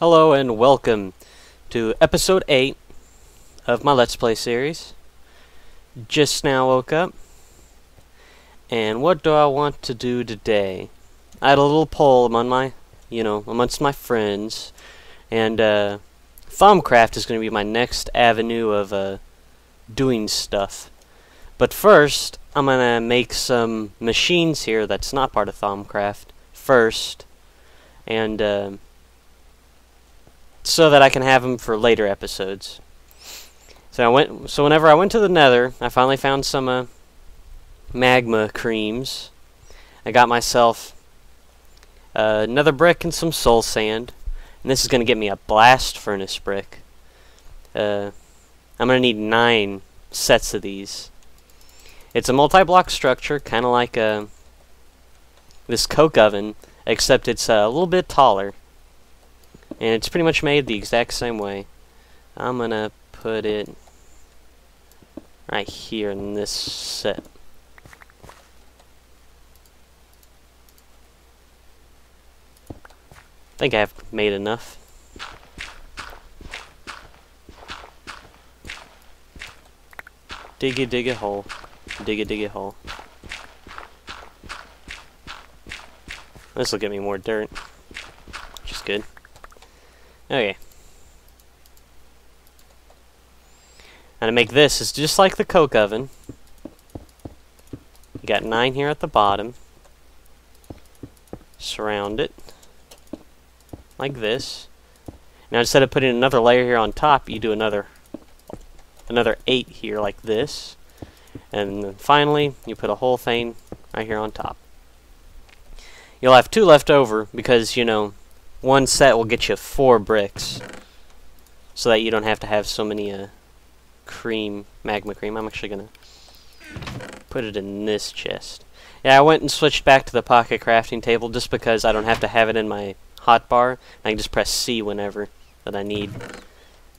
Hello and welcome to episode 8 of my Let's Play series. Just now woke up, and what do I want to do today? I had a little poll among amongst my friends, and Thaumcraft is going to be my next avenue of doing stuff. But first, I'm going to make some machines here that's not part of Thaumcraft first, and so that I can have them for later episodes. So whenever I went to the Nether, I finally found some magma creams. I got myself another brick and some soul sand, and this is going to get me a blast furnace brick. I'm going to need 9 sets of these. It's a multi-block structure, kind of like this coke oven, except it's a little bit taller. And it's pretty much made the exact same way. I'm gonna put it right here in this set. I think I've made enough. Dig a hole. Dig a hole. This will get me more dirt, which is good. Okay. And to make this is just like the coke oven. You got 9 here at the bottom. Surround it like this. Now instead of putting another layer here on top, you do another 8 here like this. And then finally, you put a whole thing right here on top. You'll have 2 left over because, one set will get you 4 bricks, so that you don't have to have so many magma cream. I'm actually gonna put it in this chest. Yeah, I went and switched back to the pocket crafting table just because I don't have to have it in my hotbar. I can just press C whenever that I need.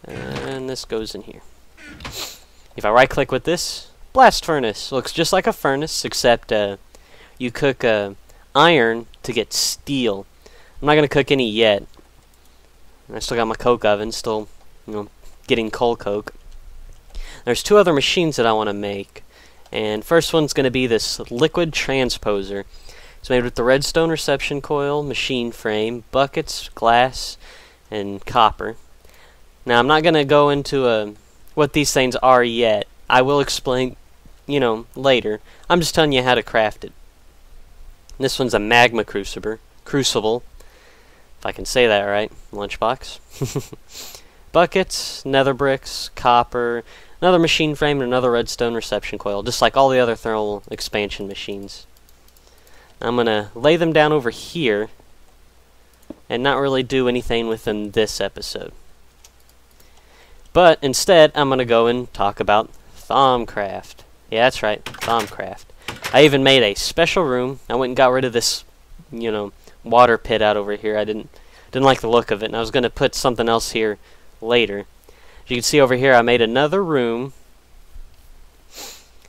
And this goes in here. If I right click with this, blast furnace. Looks just like a furnace, except you cook iron to get steel. I'm not gonna cook any yet. I still got my coke oven, still, getting coal coke. There's 2 other machines that I want to make, and first one's gonna be this liquid transposer. It's made with the redstone reception coil, machine frame, buckets, glass, and copper. Now I'm not gonna go into what these things are yet. I will explain, later. I'm just telling you how to craft it. This one's a magma crucible. If I can say that right, lunchbox. Buckets, nether bricks, copper, another machine frame, and another redstone reception coil, just like all the other thermal expansion machines. I'm gonna lay them down over here and not really do anything with them this episode. But instead, I'm gonna go and talk about Thaumcraft. Yeah, that's right, Thaumcraft. I even made a special room. I went and got rid of this, water pit out over here. I didn't like the look of it, and I was going to put something else here later. As you can see over here, I made another room.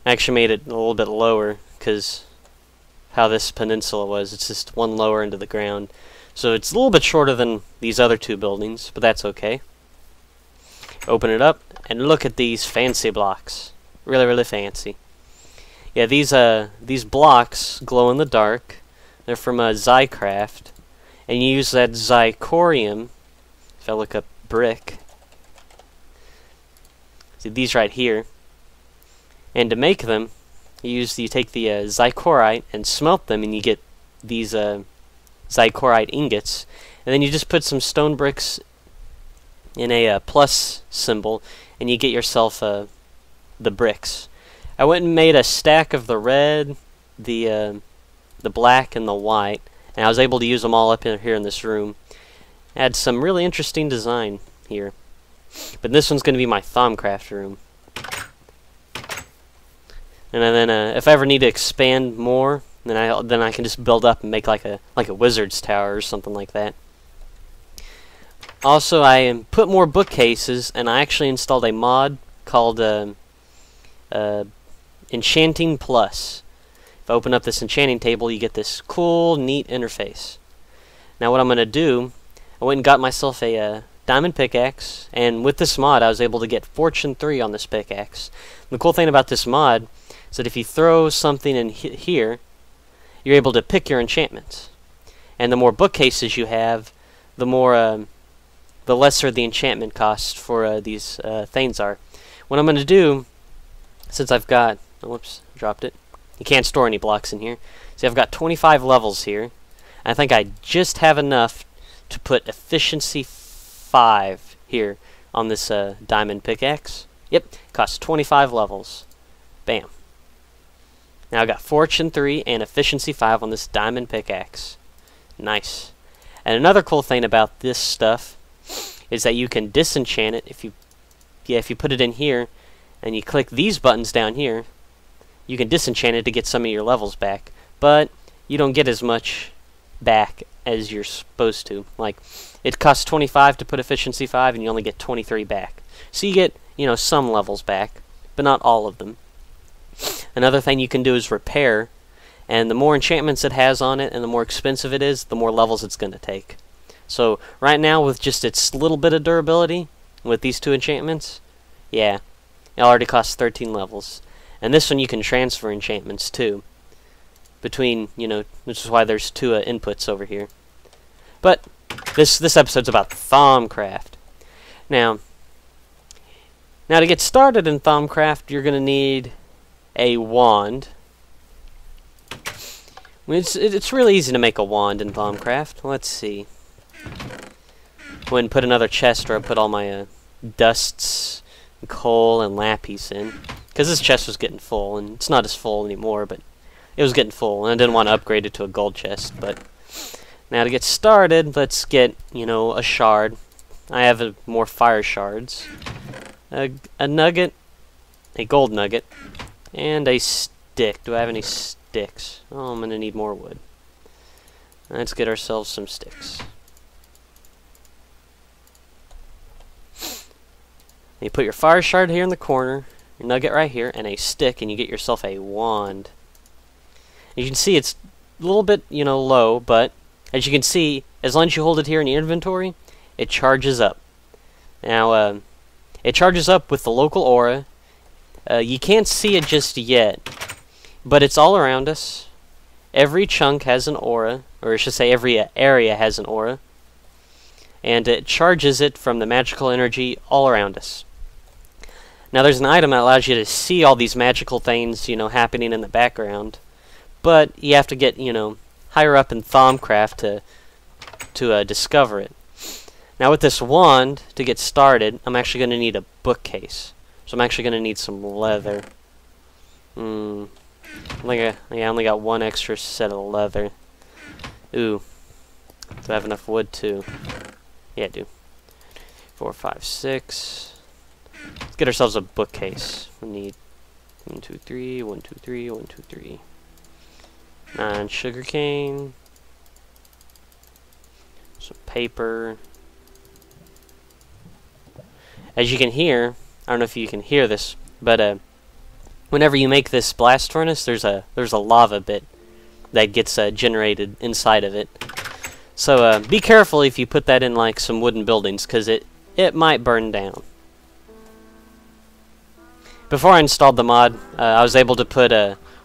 I actually made it a little bit lower because how this peninsula was. It's just one lower into the ground. So it's a little bit shorter than these other 2 buildings, but that's okay. Open it up, and look at these fancy blocks. Really, really fancy. Yeah, these blocks glow in the dark. They're from Zycraft, and you use that zirconium. If I look up brick, see these right here. And to make them, you take the zicorite and smelt them, and you get these zicorite ingots. And then you just put some stone bricks in a plus symbol, and you get yourself the bricks. I went and made a stack of the red, the black, and the white, and I was able to use them all up here in this room. Had some really interesting design here. But this one's going to be my Thaumcraft room. And then if I ever need to expand more, then I can just build up and make like a wizard's tower or something like that. Also, I put more bookcases, and I actually installed a mod called Enchanting Plus. If I open up this enchanting table, you get this cool, neat interface. Now what I'm going to do, I went and got myself a diamond pickaxe, and with this mod I was able to get Fortune 3 on this pickaxe. And the cool thing about this mod is that if you throw something in here, you're able to pick your enchantments. And the more bookcases you have, the more the lesser the enchantment cost for these things are. What I'm going to do, since I've got... Oh, whoops, dropped it. You can't store any blocks in here. See, I've got 25 levels here. I think I just have enough to put efficiency 5 here on this diamond pickaxe. Yep, costs 25 levels. Bam. Now I've got Fortune 3 and efficiency 5 on this diamond pickaxe. Nice. And another cool thing about this stuff is that you can disenchant it if you put it in here and you click these buttons down here. You can disenchant it to get some of your levels back, but you don't get as much back as you're supposed to. Like, it costs 25 to put efficiency 5 and you only get 23 back. So you get, some levels back, but not all of them. Another thing you can do is repair, and the more enchantments it has on it and the more expensive it is, the more levels it's going to take. So right now, with just its little bit of durability, with these two enchantments, yeah, it already costs 13 levels. And this one you can transfer enchantments too, between, which is why there's two inputs over here. But this episode's about Thaumcraft. Now to get started in Thaumcraft, you're going to need a wand. It's really easy to make a wand in Thaumcraft. Let's see. Go ahead and put another chest where I put all my dusts, and coal, and lapis in. Because this chest was getting full, and it's not as full anymore, but it was getting full, and I didn't want to upgrade it to a gold chest. But now to get started, let's get, a shard. I have more fire shards. A nugget, a gold nugget, and a stick. Do I have any sticks? Oh, I'm going to need more wood. Let's get ourselves some sticks. You put your fire shard here in the corner, your nugget right here, and a stick, and you get yourself a wand. And you can see it's a little bit, low, but as you can see, as long as you hold it here in your inventory, it charges up. Now, it charges up with the local aura. You can't see it just yet, but it's all around us. Every chunk has an aura, or I should say every area has an aura, and it charges it from the magical energy all around us. Now there's an item that allows you to see all these magical things, happening in the background, but you have to get, higher up in Thaumcraft to discover it. Now with this wand, to get started, I'm actually going to need a bookcase. So I'm actually going to need some leather. I only got one extra set of leather. Ooh. Do I have enough wood too? Yeah, I do. 4, 5, 6. Let's get ourselves a bookcase. We need 1, 2, 3, 1, 2, 3, 1, 2, 3. 9 sugarcane. Some paper. As you can hear, I don't know if you can hear this, but whenever you make this blast furnace, there's a lava bit that gets generated inside of it. So be careful if you put that in like some wooden buildings, because it might burn down. Before I installed the mod, I was able to put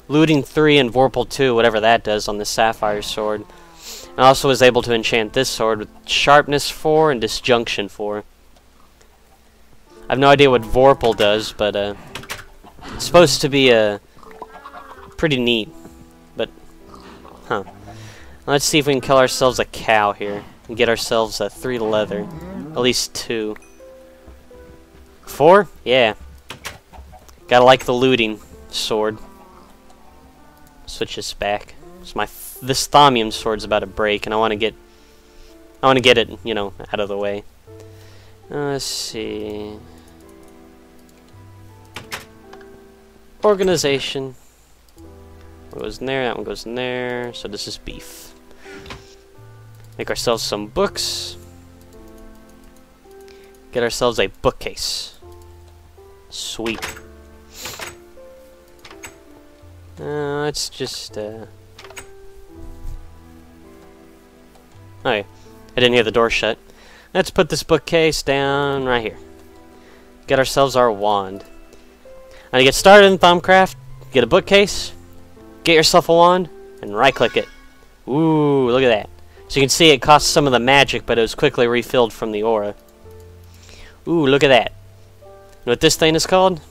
Looting 3 and Vorpal 2, whatever that does, on the Sapphire Sword. I also was able to enchant this sword with Sharpness 4 and Disjunction 4. I have no idea what Vorpal does, but it's supposed to be pretty neat. But, let's see if we can kill ourselves a cow here and get ourselves 3 leather. At least 2. 4? Yeah. Gotta like the looting sword. Switch this back. So this Thaumium sword's about to break, and I want to get it, out of the way. Let's see. Organization. What goes in there? That one goes in there. So this is beef. Make ourselves some books. Get ourselves a bookcase. Sweet. Let's just, okay. I didn't hear the door shut. Let's put this bookcase down right here. Get ourselves our wand. Now to get started in Thaumcraft, get a bookcase, get yourself a wand, and right-click it. Ooh, look at that. So you can see it costs some of the magic, but it was quickly refilled from the aura. Ooh, look at that. You know what this thing is called?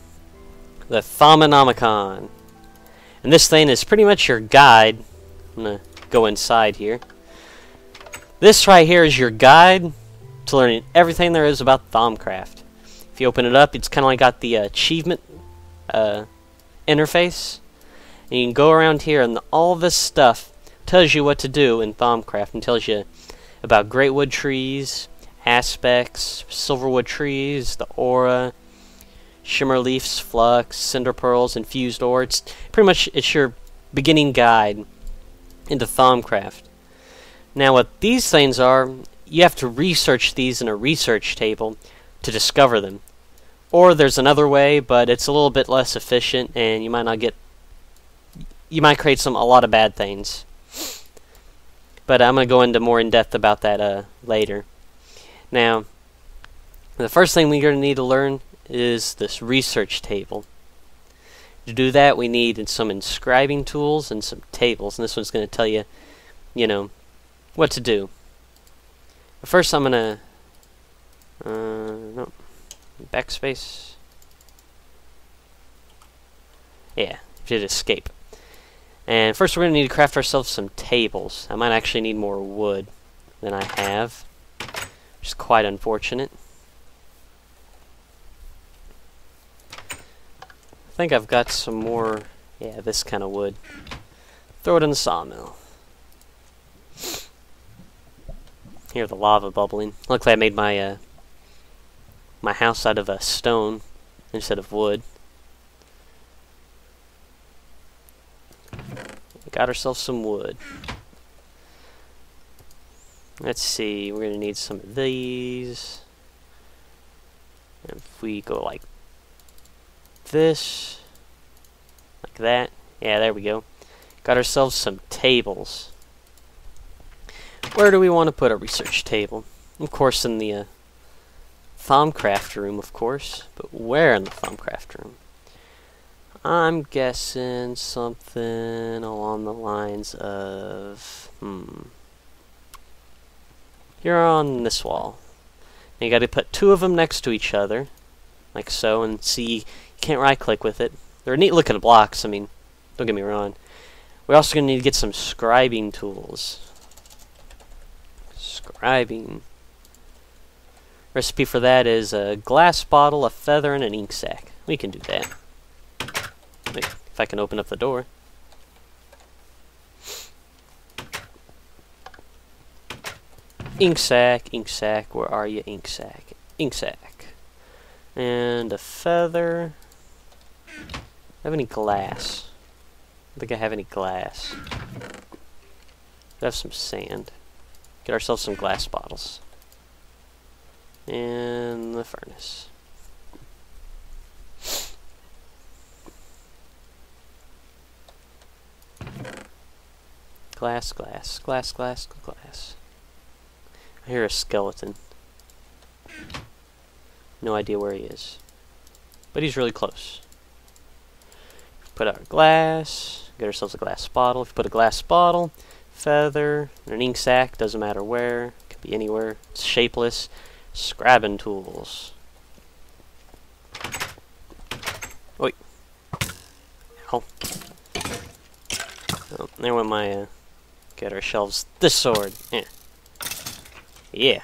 The Thaumonomicon. And this thing is pretty much your guide. I'm going to go inside here. This right here is your guide to learning everything there is about Thaumcraft. If you open it up, it's kind of like got the achievement interface. And you can go around here, and all this stuff tells you what to do in Thaumcraft, and tells you about greatwood trees, aspects, silverwood trees, the aura, shimmer leaves, flux, cinder pearls, infused ore. It's pretty much your beginning guide into Thaumcraft. Now what these things are, you have to research these in a research table to discover them. Or there's another way, but it's a little bit less efficient, and you might create a lot of bad things. But I'm going to go into more in depth about that later. Now, the first thing we're going to need to learn is this research table. To do that, we need some inscribing tools and some tables, and this one's going to tell you, what to do. But first, I'm going to no, backspace. Yeah, hit escape. And first, we're going to need to craft ourselves some tables. I might actually need more wood than I have, which is quite unfortunate. I think I've got some more, yeah, this kind of wood. Throw it in the sawmill. Hear the lava bubbling. Luckily I made my my house out of stone instead of wood. Got ourselves some wood. Let's see, we're gonna need some of these. And if we go like this, like that, yeah, there we go. Got ourselves some tables. Where do we want to put a research table? Of course, in the Thaumcraft room, of course. But where in the Thaumcraft room? I'm guessing something along the lines of, here on this wall. And you got to put two of them next to each other, like so, and see, you can't right-click with it. They're neat-looking blocks. I mean, don't get me wrong. We're also going to need to get some scribing tools. Scribing. Recipe for that is a glass bottle, a feather, and an ink sac. We can do that. Wait, if I can open up the door. Ink sac, where are you, ink sac? Ink sac. And a feather. Do I have any glass? I don't think I have any glass. I have some sand. Get ourselves some glass bottles. And the furnace. Glass, glass, glass, glass, glass. I hear a skeleton. No idea where he is. But he's really close. Put our glass. Get ourselves a glass bottle. If you put a glass bottle, feather, and an ink sac, doesn't matter where. Could be anywhere. It's shapeless. Scribing tools. Wait. Oh. Oh, there went my, get ourselves this sword. Yeah. Yeah.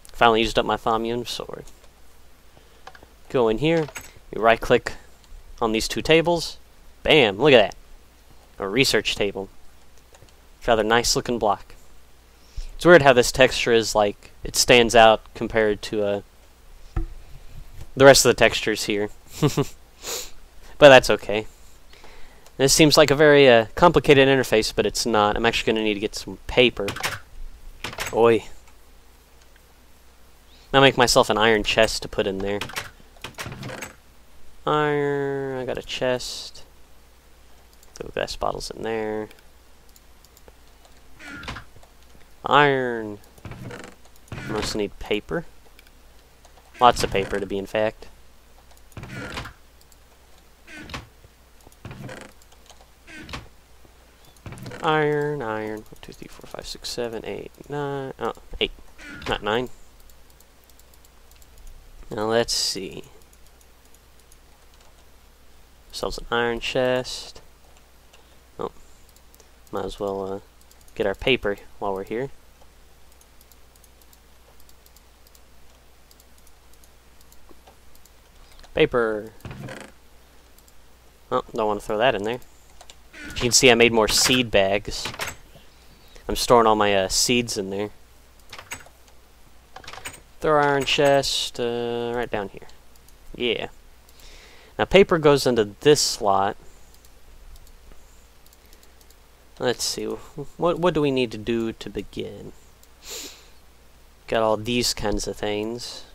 Finally used up my Thaumian sword. Go in here. You right click on these two tables. Bam! Look at that. A research table. It's a rather nice looking block. It's weird how this texture is like, it stands out compared to the rest of the textures here. But that's okay. This seems like a very complicated interface, but it's not. I'm actually going to need to get some paper. Oi. I'll make myself an iron chest to put in there. Iron, I got a chest. Throw gas bottles in there. Iron. I also need paper. Lots of paper to be in fact. Iron, iron. 1, 2, 3, 4, 5, 6, 7, 8, 9. Oh, 8. Not 9. Now let's see. Ourselves an iron chest. Oh, might as well get our paper while we're here. Paper. Oh, don't want to throw that in there. You can see I made more seed bags. I'm storing all my seeds in there. Throw our iron chest right down here. Yeah. Now paper goes into this slot. Let's see. What do we need to do to begin? Got all these kinds of things.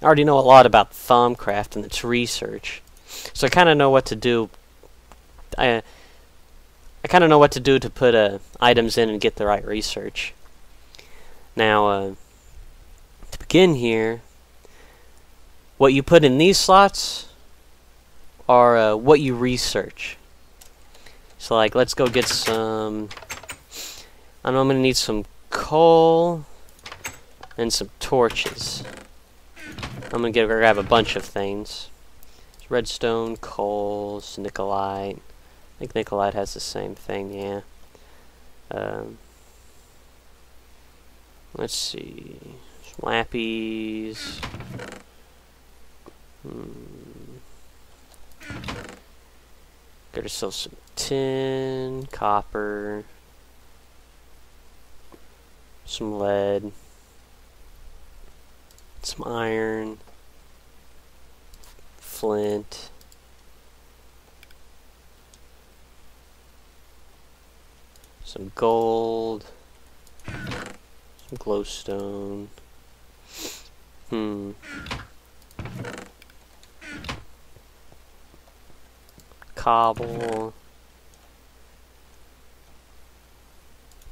I already know a lot about Thaumcraft and its research, so I kind of know what to do. I kind of know what to do to put items in and get the right research. Now, to begin here, what you put in these slots are what you research. So, like, let's go get some. I know I'm gonna need some coal and some torches. I'm gonna grab a bunch of things. Redstone, coals, Nikolite. I think Nikolite has the same thing, yeah. Let's see. Some lappies. Get ourselves some tin, copper, some lead, some iron, flint, some gold, some glowstone. Cobble,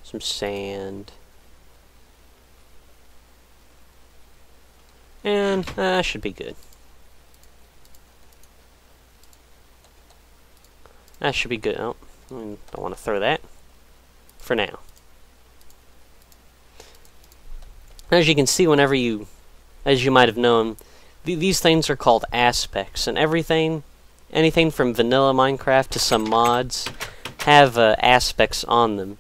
some sand, and that should be good. That should be good. Oh, I don't want to throw that for now. As you can see, whenever you, as you might have known, these things are called aspects, and anything from vanilla Minecraft to some mods have aspects on them.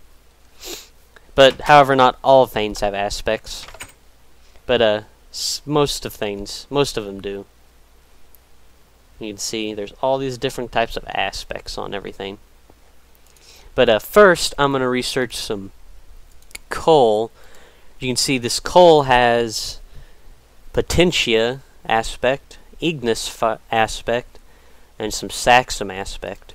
But, however, not all things have aspects. But, most of them do. You can see there's all these different types of aspects on everything. But, first, I'm going to research some coal. You can see this coal has Potentia aspect, Ignis aspect, and some Saxum aspect.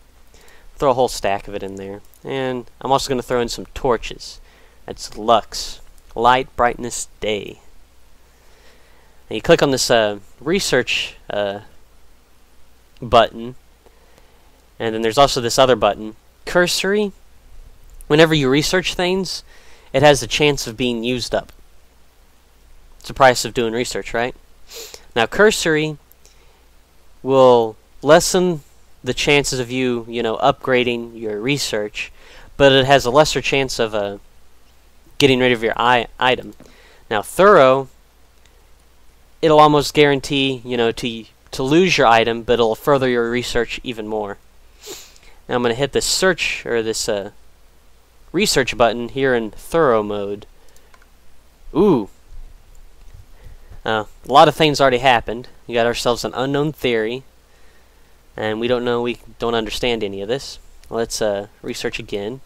Throw a whole stack of it in there. And I'm also going to throw in some torches. That's Lux. Light, brightness, day. And you click on this research button. And then there's also this other button. Cursory. Whenever you research things, it has a chance of being used up. It's the price of doing research, right? Now, cursory will lessen the chances of you, upgrading your research, but it has a lesser chance of getting rid of your item. Now, thorough, it'll almost guarantee, to lose your item, but it'll further your research even more. Now, I'm going to hit this search, or this research button here in thorough mode. Ooh. A lot of things already happened. We got ourselves an unknown theory. And we don't understand any of this. Let's research again.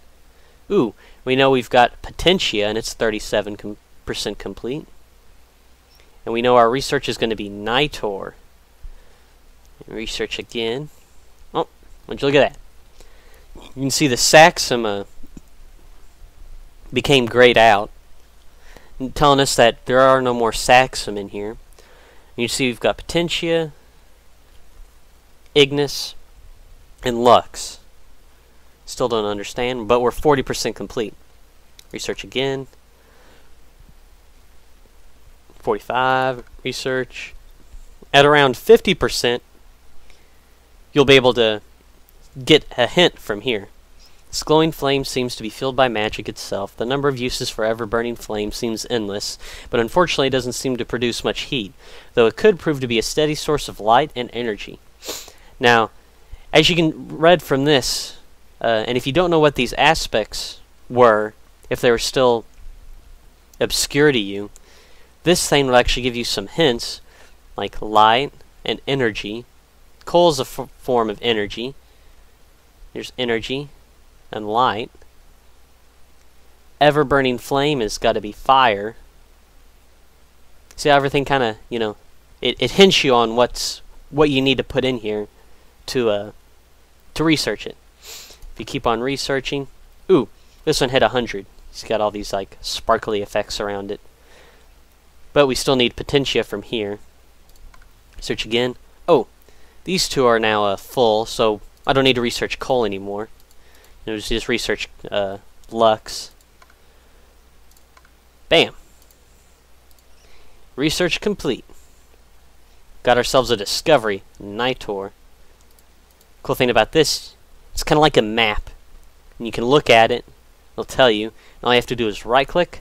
Ooh, we know we've got Potentia, and it's 37% complete. And we know our research is going to be Nitor. Research again. Oh, would you look at that? You can see the Saxum became grayed out, telling us that there are no more Saxum in here. You see we've got Potentia, Ignis, and Lux. Still don't understand, but we're 40% complete. Research again. 45, research. At around 50%, you'll be able to get a hint from here. This glowing flame seems to be fueled by magic itself. The number of uses for ever-burning flame seems endless, but unfortunately it doesn't seem to produce much heat, though it could prove to be a steady source of light and energy. Now, as you can read from this, and if you don't know what these aspects were, if they were still obscure to you, this thing will actually give you some hints, like light and energy. Coal is a form of energy. There's energy and light. Ever-burning flame has got to be fire. See how everything kind of, you know, it hints you on what you need to put in here to research it. If you keep on researching, ooh, this one hit 100. It's got all these like sparkly effects around it. But we still need potentia from here. Search again. Oh, these two are now full, so I don't need to research coal anymore. Just research lux. Bam. Research complete. Got ourselves a discovery, Nitor. Cool thing about this, it's kind of like a map. And you can look at it, it'll tell you. And all you have to do is right click,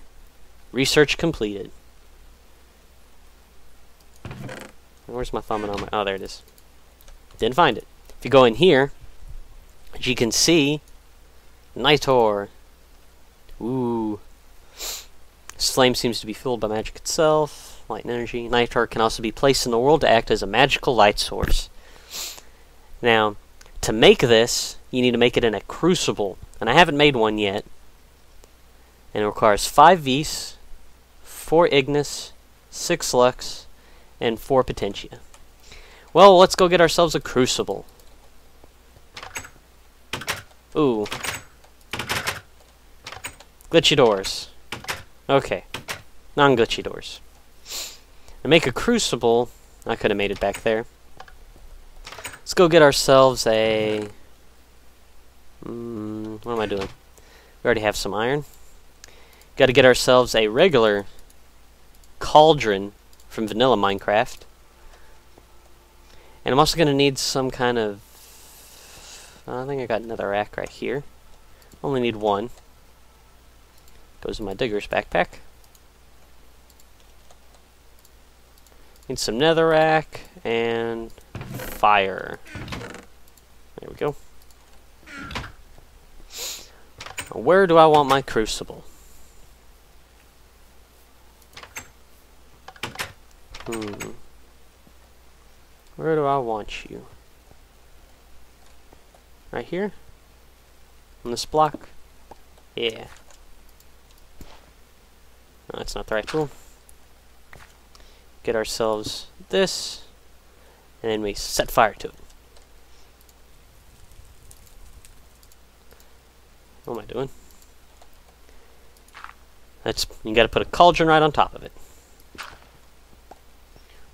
research completed. Where's my thumb on my, oh there it is. Didn't find it. If you go in here, as you can see, Nitor. Ooh. This flame seems to be fueled by magic itself. Light and energy. Nitor can also be placed in the world to act as a magical light source. Now, to make this, you need to make it in a crucible. And I haven't made one yet. And it requires 5 vis, 4 ignis, 6 lux, and 4 potentia. Well, let's go get ourselves a crucible. Ooh. Glitchy doors. Okay. Non-glitchy doors. To make a crucible, I could have made it back there. Let's go get ourselves a... what am I doing? We already have some iron. Got to get ourselves a regular cauldron from vanilla Minecraft. And I'm also going to need some kind of... I think I got another rack right here. Only need one. Goes in my digger's backpack. Need some netherrack and fire. There we go. Now, where do I want my crucible? Where do I want you? Right here? On this block? Yeah. No, that's not the right tool. Get ourselves this, and then we set fire to it. What am I doing? You gotta put a cauldron right on top of it.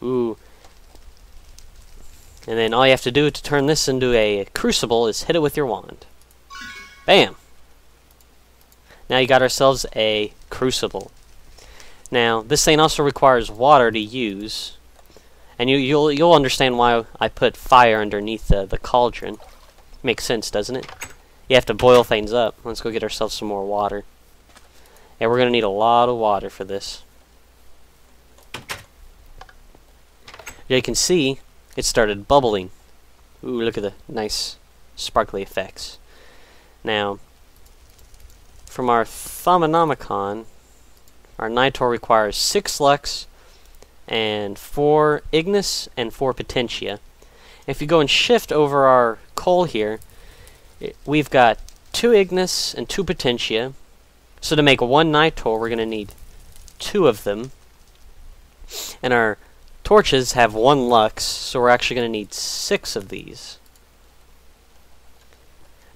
Ooh. And then all you have to do to turn this into a crucible is hit it with your wand. Bam! Now you got ourselves a crucible. Now, this thing also requires water to use. And you'll understand why I put fire underneath the cauldron. Makes sense, doesn't it? You have to boil things up. Let's go get ourselves some more water. And we're going to need a lot of water for this. You can see, it started bubbling. Ooh, look at the nice sparkly effects. Now, from our Thaumanomicon, our Nitor requires 6 lux and 4 ignis and 4 potentia. If you go and shift over our coal here, we've got 2 ignis and 2 potentia. So to make 1 Nitor, we're going to need 2 of them. And our torches have 1 lux, so we're actually going to need 6 of these.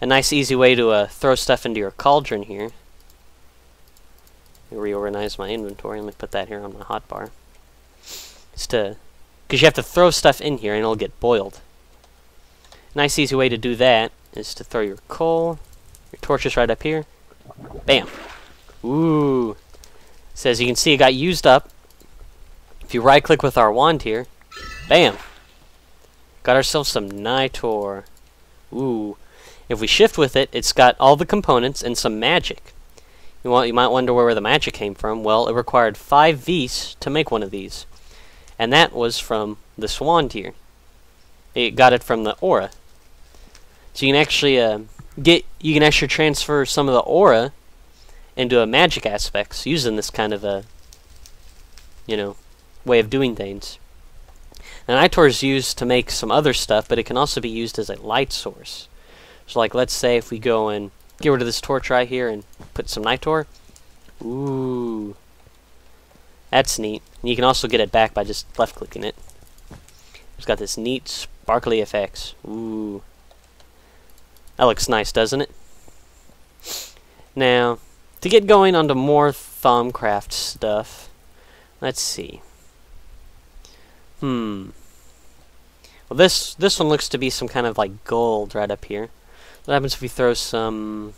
A nice easy way to throw stuff into your cauldron here. Let me reorganize my inventory. Let me put that here on my hotbar. Because you have to throw stuff in here and it'll get boiled. Nice easy way to do that is to throw your coal Your torch is right up here. Bam. Ooh. So as you can see, it got used up. If you right click with our wand here, bam. Got ourselves some nitor. Ooh. If we shift with it, it's got all the components and some magic. You might wonder where the magic came from. Well, it required 5 V's to make one of these. And that was from this wand here. It got it from the aura. So you can actually you can actually transfer some of the aura into a magic aspects using this kind of a, way of doing things. Now, nitor is used to make some other stuff, but it can also be used as a light source. So, like, let's say if we go and get rid of this torch right here and put some nitor. Ooh. That's neat. And you can also get it back by just left-clicking it. It's got this neat, sparkly effects. Ooh. That looks nice, doesn't it? Now, to get going onto more Thaumcraft stuff, let's see. Well, this one looks to be some kind of like gold right up here. What happens if we throw some,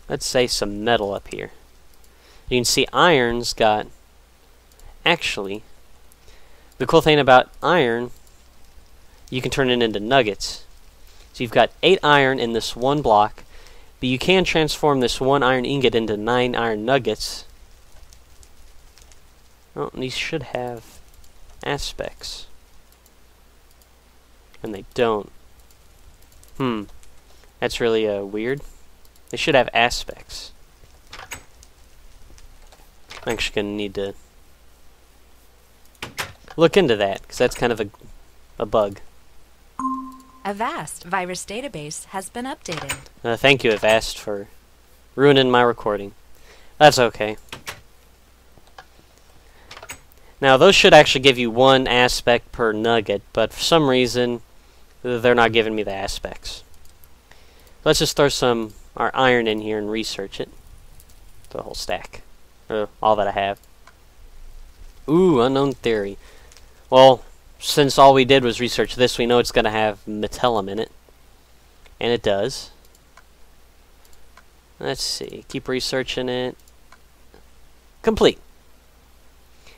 let's say some metal up here? You can see iron's got, actually, the cool thing about iron, you can turn it into nuggets. So you've got 8 iron in this one block, but you can transform this 1 iron ingot into 9 iron nuggets. Oh, and these should have aspects. And they don't. That's really weird. They should have aspects. I'm actually going to need to look into that, because that's kind of a bug. Avast virus database has been updated. Thank you, Avast, for ruining my recording. That's okay. Now, those should actually give you 1 aspect per nugget, but for some reason, they're not giving me the aspects. Let's just throw our iron in here and research it. The whole stack. Or all that I have. Ooh, unknown theory. Well, since all we did was research this, we know it's going to have metallum in it. And it does. Let's see. Keep researching it. Complete.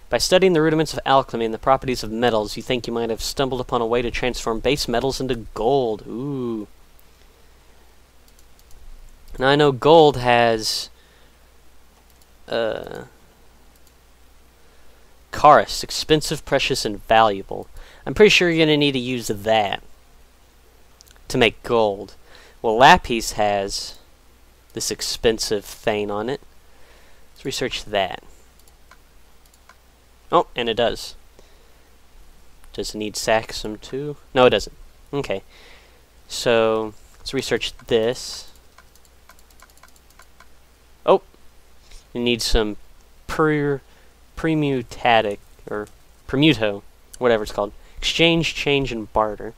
By studying the rudiments of alchemy and the properties of metals, you think you might have stumbled upon a way to transform base metals into gold. Ooh. Now I know gold has Charis, expensive, precious, and valuable. I'm pretty sure you're going to need to use that to make gold. Well, lapis has this expensive thing on it. Let's research that. Oh, and it does. Does it need saxum too? No, it doesn't. Okay. So, let's research this. Oh! You need some premutatic, or permuto, whatever it's called. Exchange, change, and barter.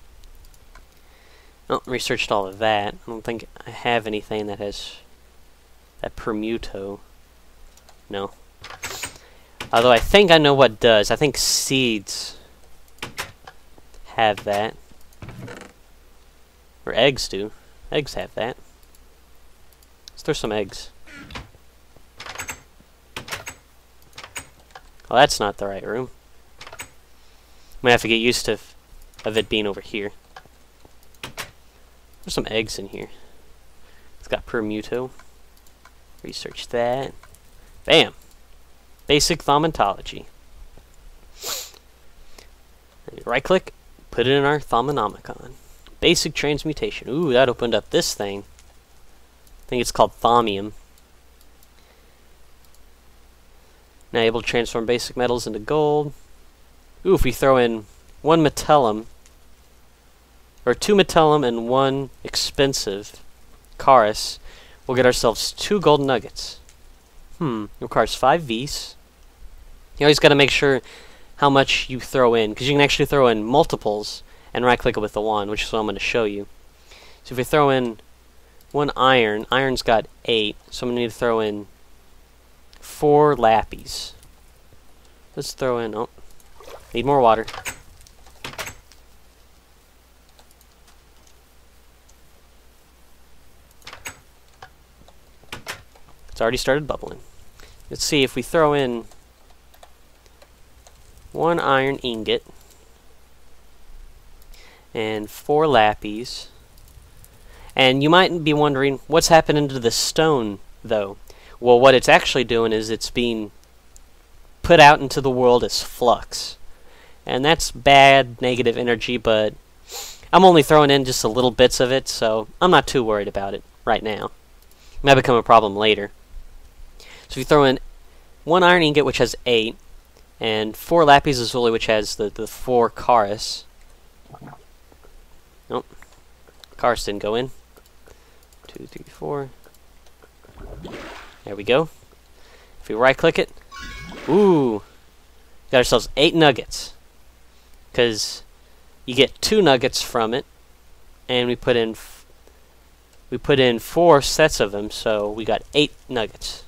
Oh, researched all of that. I don't think I have anything that has that permuto. No. Although I think I know what does. I think seeds have that. Or eggs do. Eggs have that. Let's throw some eggs. Well, that's not the right room. I'm gonna have to get used to of it being over here. There's some eggs in here. It's got permuto. Research that. Bam! Basic thaumatology. Right click, put it in our Thaumonomicon. Basic transmutation. Ooh, that opened up this thing. I think it's called thaumium. Now able to transform basic metals into gold. Ooh, if we throw in 1 metallum, or 2 metallum and 1 expensive Charis, we'll get ourselves 2 gold nuggets. Requires 5 V's. You always got to make sure how much you throw in, because you can actually throw in multiples and right click it with the wand, which is what I'm going to show you. So if we throw in 1 iron, iron's got 8, so I'm going to need to throw in 4 lapis. Let's throw in, oh, need more water. It's already started bubbling. Let's see if we throw in 1 iron ingot and 4 lappies. And you might be wondering, what's happening to the stone, though? Well, what it's actually doing is it's being put out into the world as flux. And that's bad, negative energy, but I'm only throwing in just a little bits of it, so I'm not too worried about it right now. It might become a problem later. So if you throw in 1 iron ingot, which has 8, and 4 lapis lazuli, which has the 4 chorus. Nope. Chorus didn't go in. 2, 3, 4. There we go. If we right-click it, ooh, got ourselves 8 nuggets. Because you get 2 nuggets from it, and we put in 4 sets of them, so we got 8 nuggets.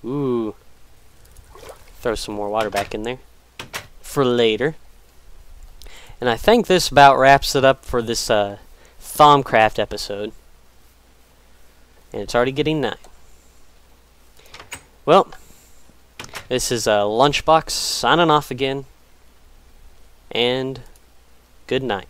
Ooh. Throw some more water back in there for later. And I think this about wraps it up for this Thaumcraft episode. And it's already getting 9. Well, this is Lunchbox signing off again. And good night.